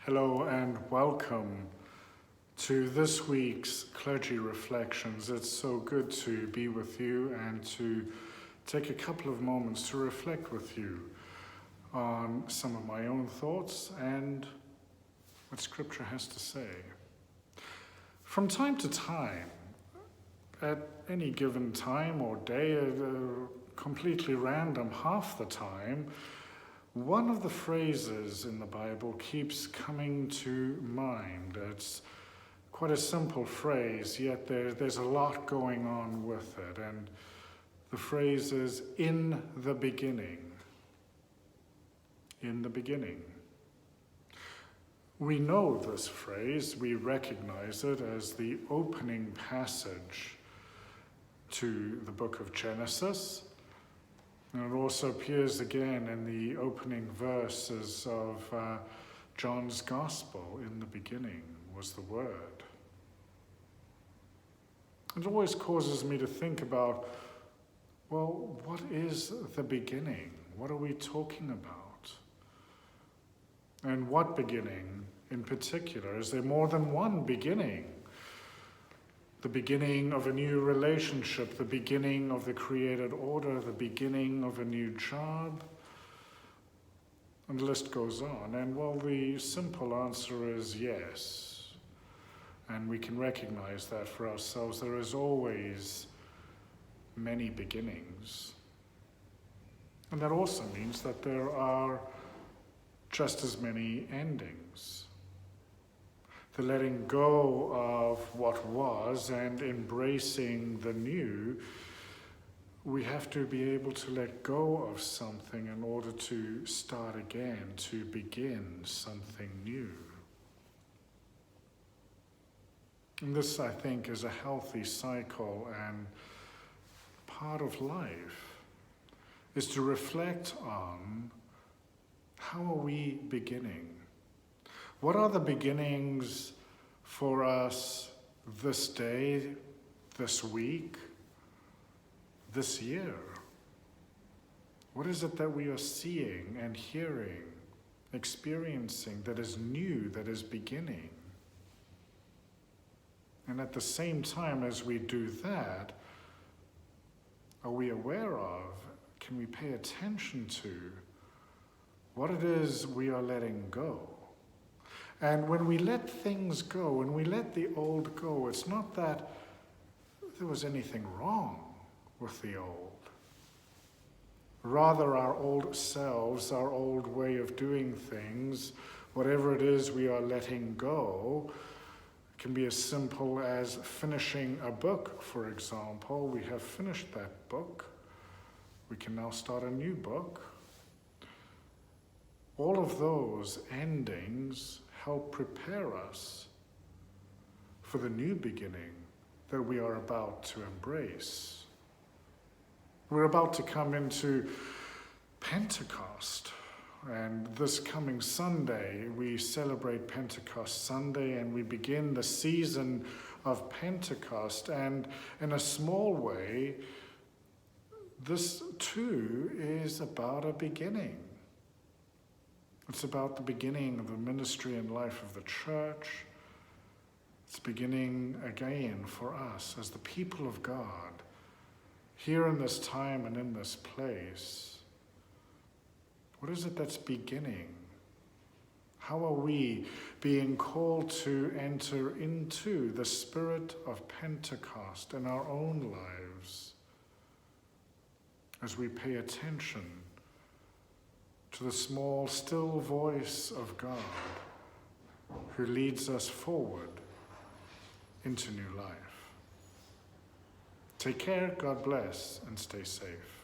Hello and welcome to this week's Clergy Reflections. It's so good to be with you and to take a couple of moments to reflect with you on some of my own thoughts and what Scripture has to say. From time to time, at any given time or day, completely random half the time, one of the phrases in the Bible keeps coming to mind. It's quite a simple phrase, yet there's a lot going on with it. And the phrase is, in the beginning. In the beginning. We know this phrase, we recognize it as the opening passage to the book of Genesis. And it also appears again in the opening verses of John's Gospel. In the beginning was the Word. It always causes me to think about, well, what is the beginning? What are we talking about? And what beginning in particular? Is there more than one beginning? The beginning of a new relationship, the beginning of the created order, the beginning of a new job, and the list goes on. And well, the simple answer is yes. And we can recognize that for ourselves. There is always many beginnings. And that also means that there are just as many endings. The letting go of what was and embracing the new, we have to be able to let go of something in order to start again, to begin something new. And this, I think, is a healthy cycle, and part of life is to reflect on how are we beginning? What are the beginnings for us this day, this week, this year? What is it that we are seeing and hearing, experiencing that is new, that is beginning? And at the same time as we do that, are we aware of, can we pay attention to what it is we are letting go? And when we let things go, when we let the old go, it's not that there was anything wrong with the old. Rather, our old selves, our old way of doing things, whatever it is we are letting go, can be as simple as finishing a book, for example. We have finished that book. We can now start a new book. All of those endings help prepare us for the new beginning that we are about to embrace. We're about to come into Pentecost, and this coming Sunday we celebrate Pentecost Sunday, and we begin the season of Pentecost. And in a small way, this too is about a beginning. It's about the beginning of the ministry and life of the church. It's beginning again for us as the people of God, here in this time and in this place. What is it that's beginning? How are we being called to enter into the spirit of Pentecost in our own lives as we pay attention to the small, still voice of God who leads us forward into new life? Take care, God bless, and stay safe.